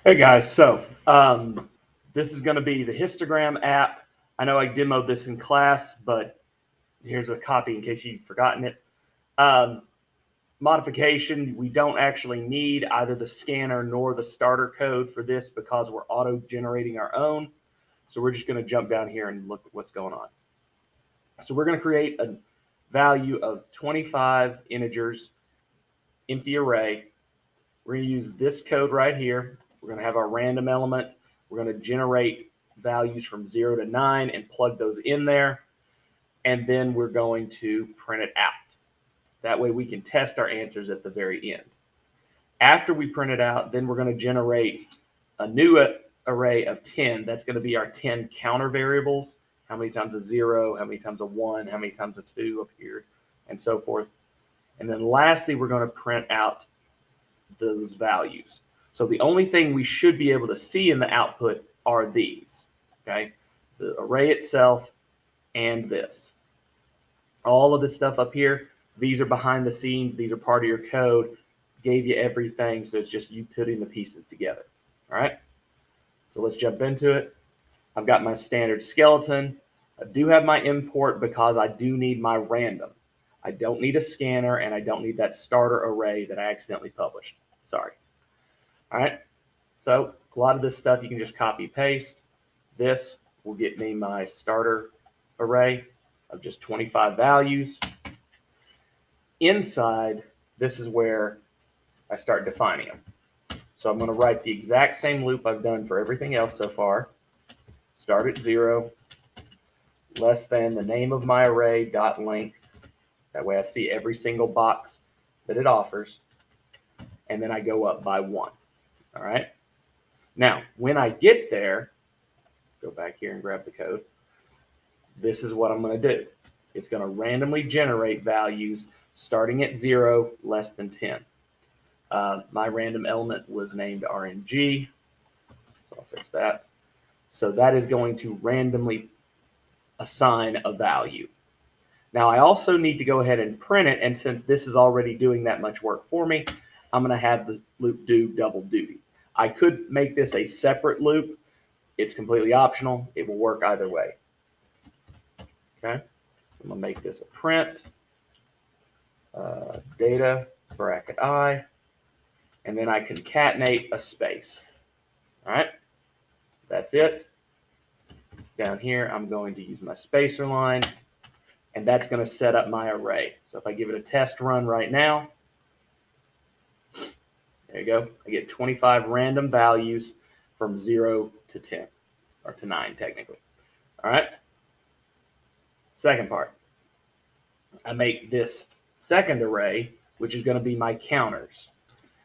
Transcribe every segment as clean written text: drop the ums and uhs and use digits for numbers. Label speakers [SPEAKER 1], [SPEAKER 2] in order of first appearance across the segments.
[SPEAKER 1] Hey guys, this is going to be the Histogram app. I know I demoed this in class, but here's a copy in case you've forgotten it. Um, Modification, we don't actually need either the scanner nor the starter code for this because we're auto-generating our own. So we're just going to jump down here and look at what's going on. So we're going to create a value of 25 integers, empty array. We're going to use this code right here. We're going to have our random element. We're going to generate values from 0 to 9 and plug those in there. And then we're going to print it out. That way we can test our answers at the very end. After we print it out, then we're going to generate a new array of 10. That's going to be our 10 counter variables. How many times a 0, how many times a 1, how many times a 2 up here, and so forth. And then lastly, we're going to print out those values. So the only thing we should be able to see in the output are these, okay? The array itself and this. All of this stuff up here, these are behind the scenes. These are part of your code. Gave you everything, so it's just you putting the pieces together, all right? So let's jump into it. I've got my standard skeleton. I do have my import because I do need my random. I don't need a scanner, and I don't need that starter array that I accidentally published. Sorry. All right. So a lot of this stuff you can just copy paste. This will get me my starter array of just 25 values. Inside, this is where I start defining them. So I'm going to write the exact same loop I've done for everything else so far. Start at 0, less than the name of my array dot length. That way I see every single box that it offers. And then I go up by 1. All right. Now, when I get there, go back here and grab the code. This is what I'm going to do. It's going to randomly generate values starting at 0, less than 10. My random element was named RNG, so I'll fix that. So that is going to randomly assign a value. Now I also need to go ahead and print it, and since this is already doing that much work for me, I'm going to have the loop do double duty. I could make this a separate loop. It's completely optional. It will work either way. Okay, I'm going to make this a print, data, bracket I, and then I concatenate a space. All right, that's it. Down here, I'm going to use my spacer line, and that's going to set up my array. So if I give it a test run right now, there you go. I get 25 random values from 0 to 10, or to 9 technically. All right. Second part. I make this second array, which is going to be my counters.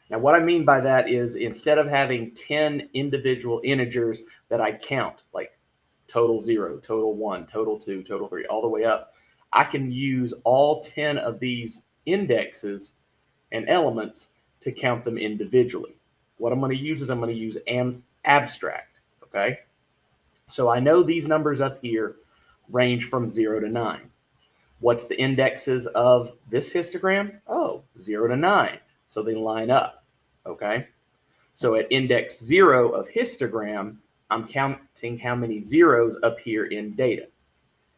[SPEAKER 1] Now what I mean by that is instead of having 10 individual integers that I count, like total 0, total 1, total 2, total 3, all the way up, I can use all 10 of these indexes and elements to count them individually. What I'm going to use is I'm going to use abstract, okay? So I know these numbers up here range from 0 to 9. What's the indexes of this histogram? Oh, 0 to 9. So they line up, okay? So at index 0 of histogram, I'm counting how many zeros appear in data.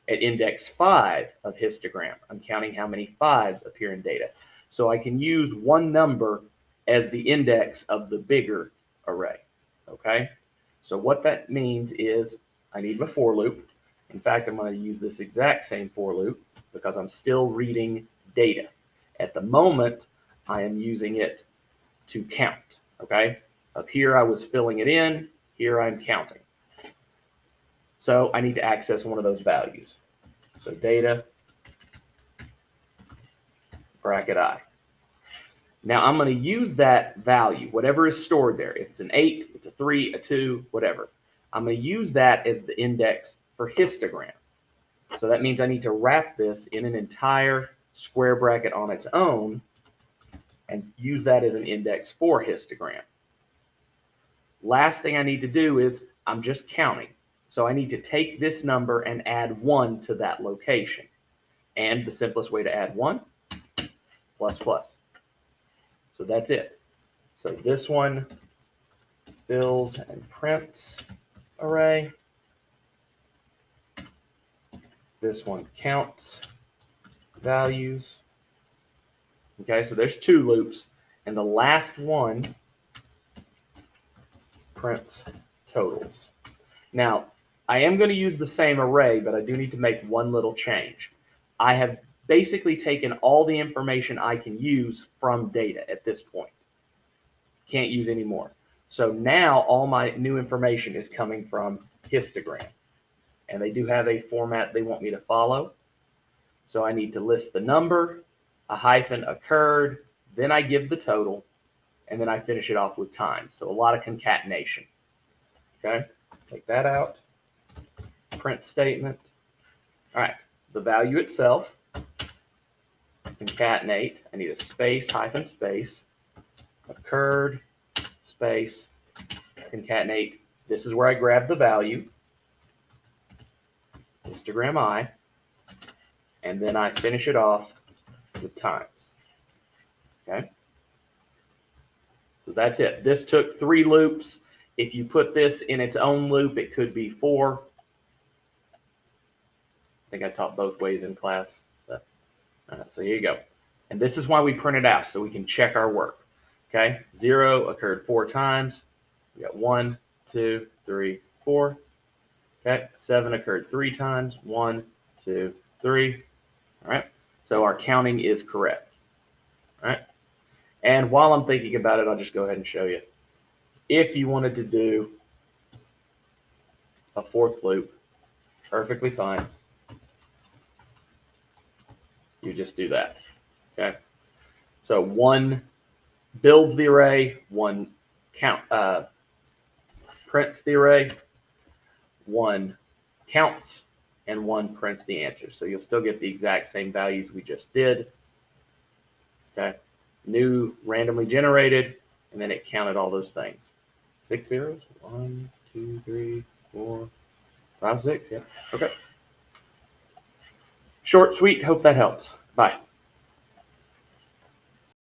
[SPEAKER 1] At index 5 of histogram, I'm counting how many 5s appear in data. So I can use one number as the index of the bigger array, okay? So what that means is I need my for loop. In fact, I'm going to use this exact same for loop because I'm still reading data. At the moment, I am using it to count, okay? Up here, I was filling it in. Here, I'm counting. So I need to access one of those values. So data, bracket I. Now I'm going to use that value, whatever is stored there. If it's an 8, it's a 3, a 2, whatever. I'm going to use that as the index for histogram. So that means I need to wrap this in an entire square bracket on its own and use that as an index for histogram. Last thing I need to do is I'm just counting. So I need to take this number and add 1 to that location. And the simplest way to add 1, plus plus. So that's it. So this one Bills and prints array. This one counts values. Okay, so there's 2 loops, and the last one prints totals. Now, I am going to use the same array, but I do need to make one little change. I have basically taken all the information I can use from data at this point. Can't use any more. So now all my new information is coming from histogram. And they do have a format they want me to follow. So I need to list the number, a hyphen occurred, then I give the total, and then I finish it off with time. So a lot of concatenation. Okay, take that out. Print statement. All right, the value itself, concatenate. I need a space, hyphen space, occurred, space, concatenate. This is where I grab the value, histogram I, and then I finish it off with times. Okay, so that's it. This took 3 loops. If you put this in its own loop, it could be 4. I think I taught both ways in class. So here you go. And this is why we print it out, so we can check our work. Okay, 0 occurred 4 times. We got 1, 2, 3, 4. Okay, 7 occurred 3 times. 1, 2, 3. All right, so our counting is correct. All right, and while I'm thinking about it, I'll just go ahead and show you. If you wanted to do a 4th loop, perfectly fine. You just do that. Okay, so 1 builds the array, 1 prints the array, 1 counts, and 1 prints the answer. So you'll still get the exact same values we just did. Okay, new randomly generated, and then it counted all those things. 6 zeros. 1, 2, 3, 4, 5, 6. Yeah. Okay. Short, sweet. Hope that helps. Bye.